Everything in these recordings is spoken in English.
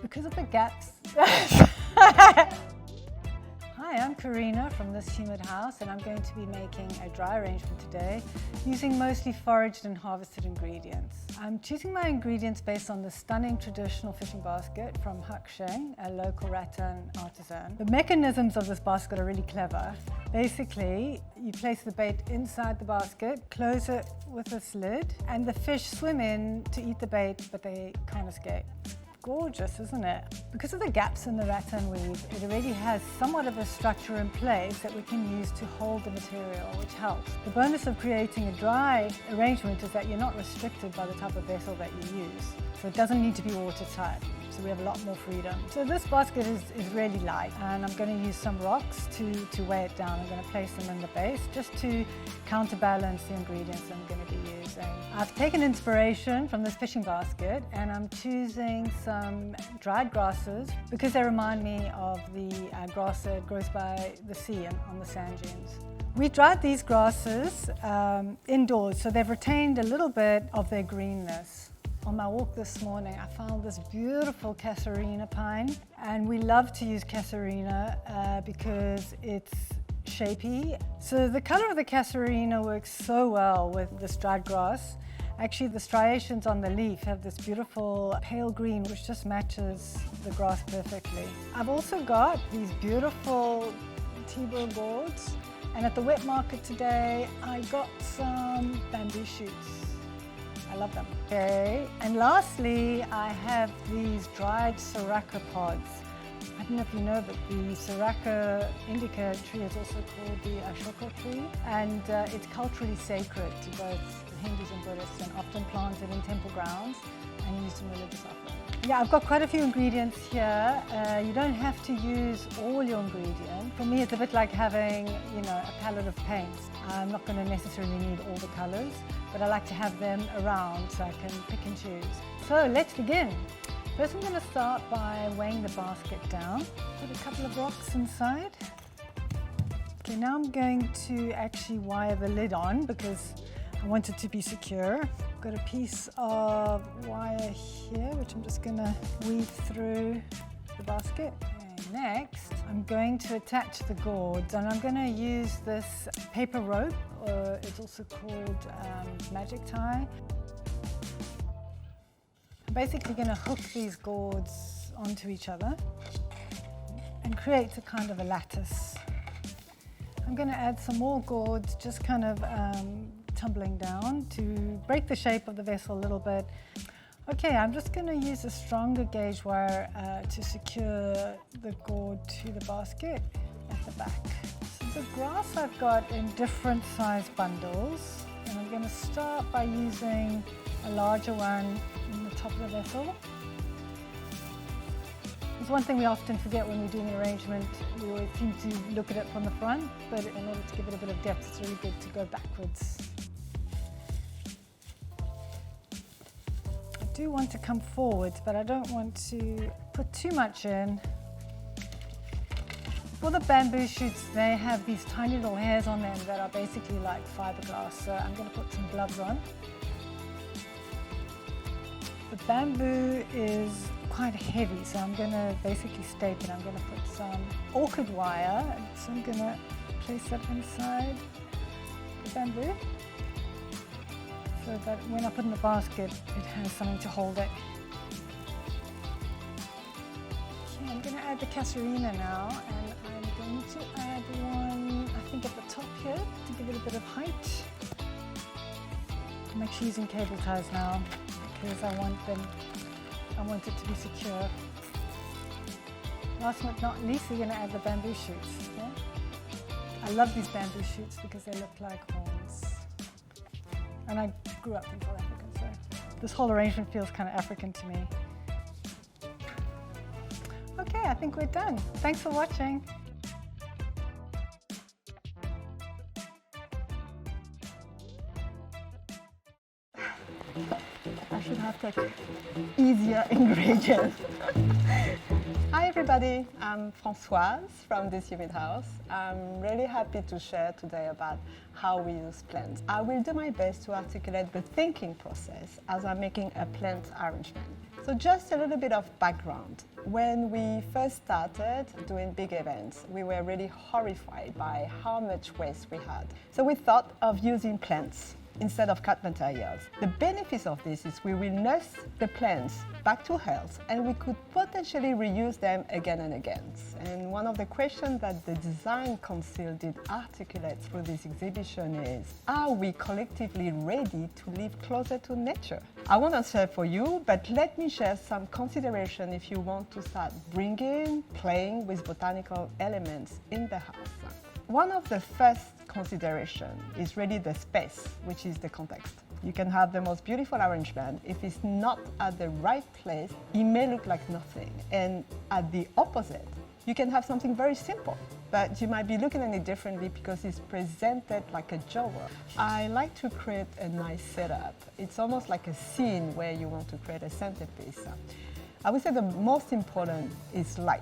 Because of the gaps. Hi, I'm Carina from this Humid House, and I'm going to be making a dry arrangement today using mostly foraged and harvested ingredients. I'm choosing my ingredients based on the stunning traditional fishing basket from Haksheng, a local rattan artisan. The mechanisms of this basket are really clever. Basically, you place the bait inside the basket, close it with this lid, and the fish swim in to eat the bait, but they can't escape. Gorgeous, isn't it? Because of the gaps in the rattan weave, it already has somewhat of a structure in place that we can use to hold the material, which helps. The bonus of creating a dry arrangement is that you're not restricted by the type of vessel that you use. So it doesn't need to be watertight. So we have a lot more freedom. So this basket is really light, and I'm going to use some rocks to weigh it down. I'm going to place them in the base just to counterbalance the ingredients I'm going to be using. I've taken inspiration from this fishing basket, and I'm choosing some dried grasses because they remind me of the grass that grows by the sea and on the sand dunes. We dried these grasses indoors, so they've retained a little bit of their greenness. On my walk this morning, I found this beautiful Carina pine, and we love to use Carina because it's shapy. So the color of the Carina works so well with this dried grass. Actually, the striations on the leaf have this beautiful pale green, which just matches the grass perfectly. I've also got these beautiful Tibo gourds, and at the wet market today, I got some bamboo shoots. I love them. Okay, and lastly, I have these dried Sriracha pods. I don't know if you know, but the Sriracha indica tree is also called the Ashoka tree, and it's culturally sacred to both Hindus and Buddhists, and often planted in temple grounds and used in religious offerings. Yeah, I've got quite a few ingredients here. You don't have to use all your ingredients. For me, it's a bit like having, a palette of paints. I'm not going to necessarily need all the colors, but I like to have them around so I can pick and choose. So let's begin. First, I'm going to start by weighing the basket down. Put a couple of rocks inside. Okay, now I'm going to actually wire the lid on because I want it to be secure. I've got a piece of wire here, which I'm just going to weave through the basket. And next, I'm going to attach the gourds, and I'm going to use this paper rope, or it's also called magic tie. I'm basically going to hook these gourds onto each other and create a kind of a lattice. I'm going to add some more gourds, just kind of tumbling down to break the shape of the vessel a little bit. Okay, I'm just going to use a stronger gauge wire to secure the gourd to the basket at the back. So the grass I've got in different size bundles, and I'm going to start by using a larger one in the top of the vessel. There's one thing we often forget when we're doing an arrangement. We always seem to look at it from the front, but in order to give it a bit of depth, it's really good to go backwards. I do want to come forwards, but I don't want to put too much in. For the bamboo shoots, they have these tiny little hairs on them that are basically like fiberglass, so I'm going to put some gloves on. The bamboo is quite heavy, so I'm going to basically stake it. I'm going to put some orchid wire, so I'm going to place that inside the bamboo, so that when I put it in the basket, it has something to hold it. Okay, I'm going to add the Carina now, and I'm going to add one, I think at the top here, to give it a bit of height. I'm actually using cable ties now, because I want it to be secure. Last but not least, we're going to add the bamboo shoots. Okay? I love these bamboo shoots because they look like horns. And I grew up in South Africa, so this whole arrangement feels kind of African to me. Okay, I think we're done. Thanks for watching. I should have taken easier ingredients. Hi everyone. everybody, I'm Francoise from this Humid House. I'm really happy to share today about how we use plants. I will do my best to articulate the thinking process as I'm making a plant arrangement. So just a little bit of background. When we first started doing big events, we were really horrified by how much waste we had. So we thought of using plants instead of cut materials. The benefits of this is we will nurse the plants back to health and we could potentially reuse them again and again. And one of the questions that the Design Council did articulate through this exhibition is, are we collectively ready to live closer to nature? I won't answer for you, but let me share some consideration if you want to start playing with botanical elements in the house. One of the first consideration is really the space, which is the context. You can have the most beautiful arrangement. If it's not at the right place, it may look like nothing. And at the opposite, you can have something very simple, but you might be looking at it differently because it's presented like a genre. I like to create a nice setup. It's almost like a scene where you want to create a centerpiece. I would say the most important is light.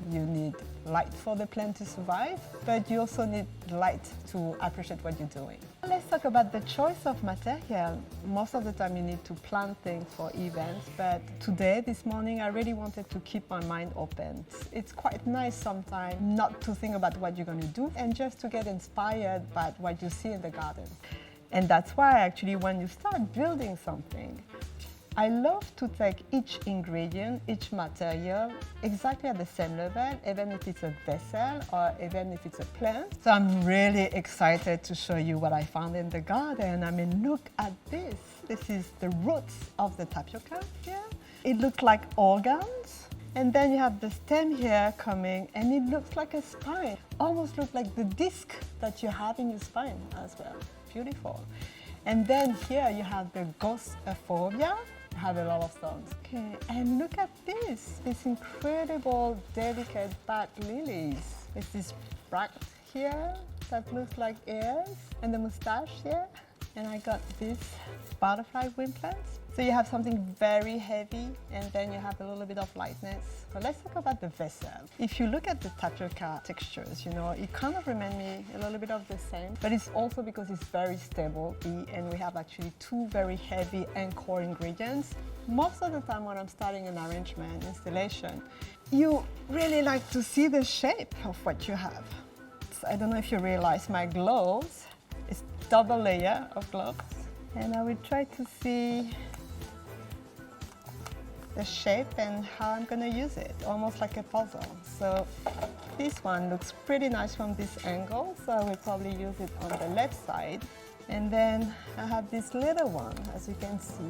You need light for the plant to survive, but you also need light to appreciate what you're doing. Let's talk about the choice of material. Most of the time you need to plan things for events, but today, this morning, I really wanted to keep my mind open. It's quite nice sometimes not to think about what you're going to do and just to get inspired by what you see in the garden. And that's why actually when you start building something, I love to take each ingredient, each material, exactly at the same level, even if it's a vessel or even if it's a plant. So I'm really excited to show you what I found in the garden. I mean, look at this. This is the roots of the tapioca here. It looks like organs. And then you have the stem here coming, and it looks like a spine. Almost looks like the disc that you have in your spine as well. Beautiful. And then here you have the ghost euphorbia. Have a lot of thorns. Okay, and look at this incredible, delicate bat lilies. It's this bract here that looks like ears, and the mustache here. And I got this butterfly wing plants. So you have something very heavy, and then you have a little bit of lightness. So let's talk about the vessel. If you look at the tapioca textures, you know, it kind of reminds me a little bit of the same, but it's also because it's very stable, and we have actually two very heavy and core ingredients. Most of the time when I'm starting an arrangement, installation, you really like to see the shape of what you have. So I don't know if you realize my gloves, it's double layer of gloves, and I will try to see the shape and how I'm going to use it, almost like a puzzle. So this one looks pretty nice from this angle, so I will probably use it on the left side. And then I have this little one, as you can see,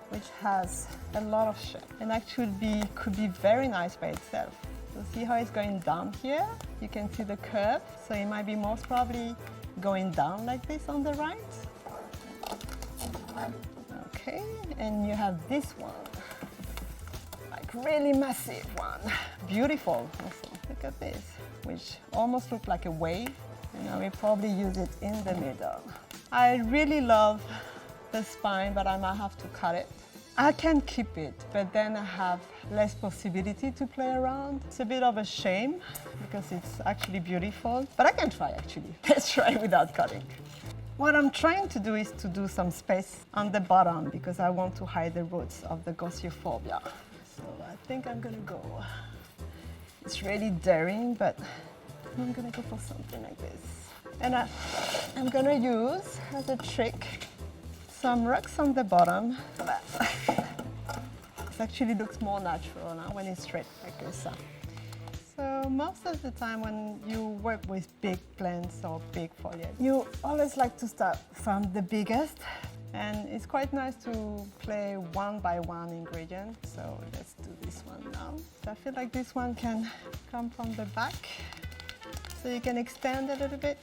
which has a lot of shape and actually could be very nice by itself. So see how it's going down here? You can see the curve, so it might be most probably going down like this on the right. Okay, and you have this one. Really massive one. Beautiful also. Look at this, which almost looks like a wave. And I will probably use it in the middle. I really love the spine, but I might have to cut it. I can keep it, but then I have less possibility to play around. It's a bit of a shame because it's actually beautiful, but I can try actually. Let's try without cutting. What I'm trying to do is to do some space on the bottom because I want to hide the roots of the ghost euphorbia. So I think I'm gonna go. It's really daring, but I'm gonna go for something like this. And I'm gonna use, as a trick, some rocks on the bottom. It actually looks more natural now when it's straight like this. So most of the time when you work with big plants or big foliage, you always like to start from the biggest. And it's quite nice to play one by one ingredient. So let's do this one now. So I feel like this one can come from the back. So you can extend a little bit.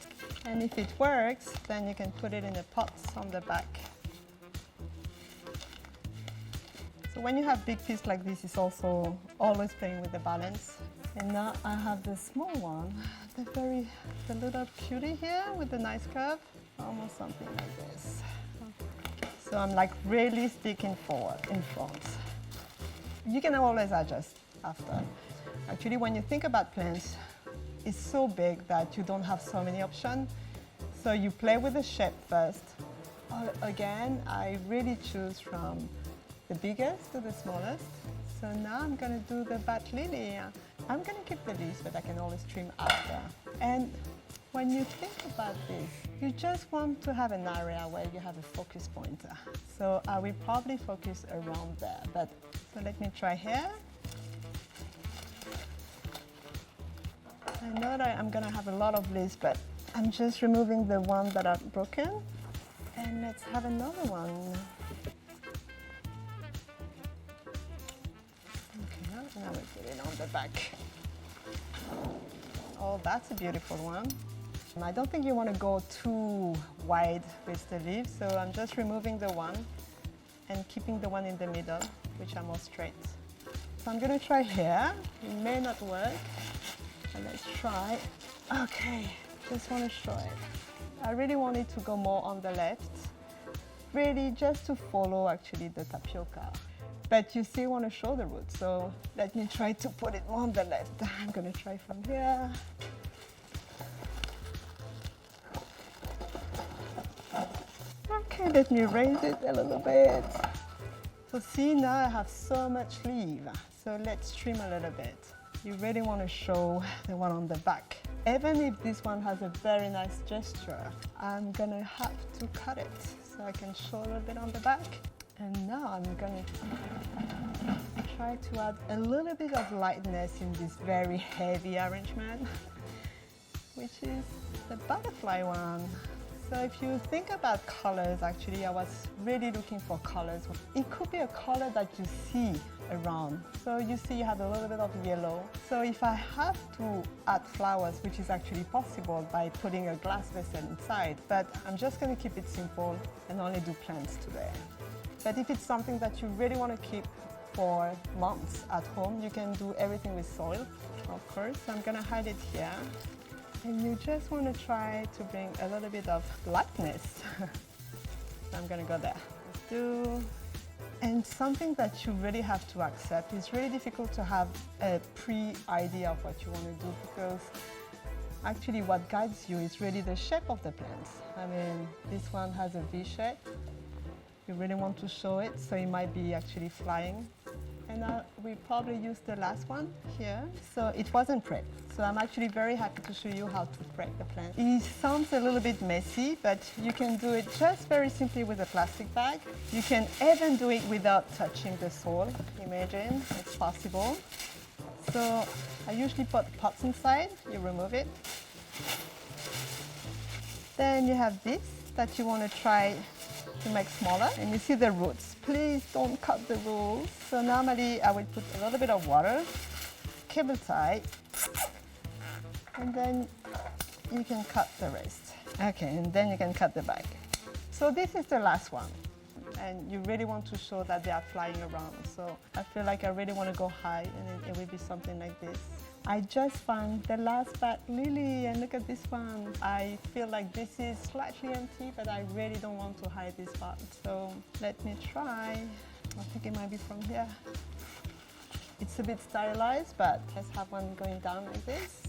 And if it works, then you can put it in the pots on the back. So when you have big pieces like this, it's also always playing with the balance. And now I have the small one, the little cutie here with the nice curve, almost something like this. So I'm like really sticking forward in front. You can always adjust after. Actually, when you think about plants, it's so big that you don't have so many options. So you play with the shape first. Again, I really choose from the biggest to the smallest. So now I'm going to do the bat lily. I'm going to keep the leaves, but I can always trim after. And when you think about this, you just want to have an area where you have a focus point. So I will probably focus around there. But so let me try here. I know that I'm going to have a lot of leaves, but I'm just removing the ones that are broken. And let's have another one. Okay, now we put it on the back. Oh, that's a beautiful one. I don't think you want to go too wide with the leaves, so I'm just removing the one and keeping the one in the middle, which are more straight. So I'm going to try here. It may not work, but let's try. Okay, just want to show it. I really want it to go more on the left, really just to follow actually the tapioca. But you still want to show the roots, so let me try to put it more on the left. I'm going to try from here. Okay, let me raise it a little bit. So see, now I have so much leaf. So let's trim a little bit. You really want to show the one on the back. Even if this one has a very nice gesture, I'm gonna have to cut it so I can show a little bit on the back. And now I'm gonna try to add a little bit of lightness in this very heavy arrangement, which is the butterfly one. So if you think about colors, actually I was really looking for colors. It could be a color that you see around. So you see you have a little bit of yellow. So if I have to add flowers, which is actually possible by putting a glass vessel inside, but I'm just going to keep it simple and only do plants today. But if it's something that you really want to keep for months at home, you can do everything with soil, of course. So I'm going to hide it here. And you just want to try to bring a little bit of lightness. So I'm going to go there. Let's do. And something that you really have to accept, it's really difficult to have a pre-idea of what you want to do, because actually what guides you is really the shape of the plants. I mean, this one has a V shape. You really want to show it, so it might be actually flying. And we probably used the last one here, so it wasn't prepped. So I'm actually very happy to show you how to prep the plant. It sounds a little bit messy, but you can do it just very simply with a plastic bag. You can even do it without touching the soil. Imagine, it's possible. So I usually put pots inside, you remove it. Then you have this that you want to try to make smaller, and you see the roots. Please don't cut the roots. So normally I would put a little bit of water, cable tie, and then you can cut the rest. Okay, and then you can cut the bag. So this is the last one, and you really want to show that they are flying around. So I feel like I really want to go high, and it will be something like this. I just found the last bat lily, and look at this one. I feel like this is slightly empty, but I really don't want to hide this part. So let me try. I think it might be from here. It's a bit stylized, but let's have one going down like this.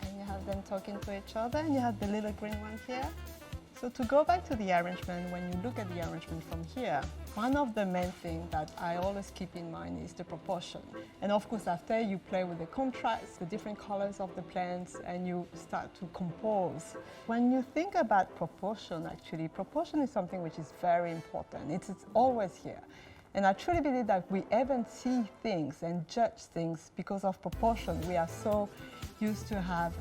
And you have them talking to each other, and you have the little green one here. So to go back to the arrangement, when you look at the arrangement from here, one of the main things that I always keep in mind is the proportion. And of course, after you play with the contrast, the different colors of the plants, and you start to compose. When you think about proportion, actually, proportion is something which is very important. It's always here. And I truly believe that we even see things and judge things because of proportion. We are so used to have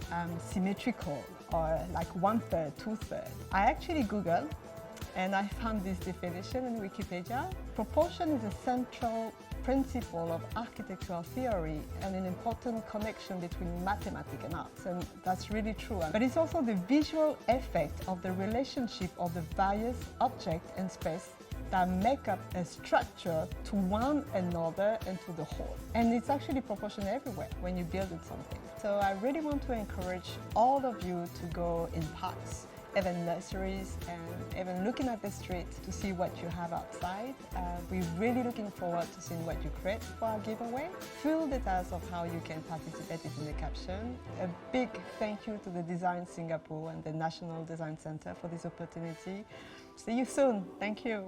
symmetrical, or like 1/3, 2/3. I actually Googled and I found this definition in Wikipedia. Proportion is a central principle of architectural theory and an important connection between mathematics and arts, and that's really true. But it's also the visual effect of the relationship of the various objects and space that make up a structure to one another and to the whole. And it's actually proportion everywhere when you build something. So I really want to encourage all of you to go in parks even nurseries, and even looking at the street to see what you have outside. We're really looking forward to seeing what you create for our giveaway. Full details of how you can participate is in the caption. A big thank you to the Design Singapore and the National Design Center for this opportunity. See you soon. Thank you.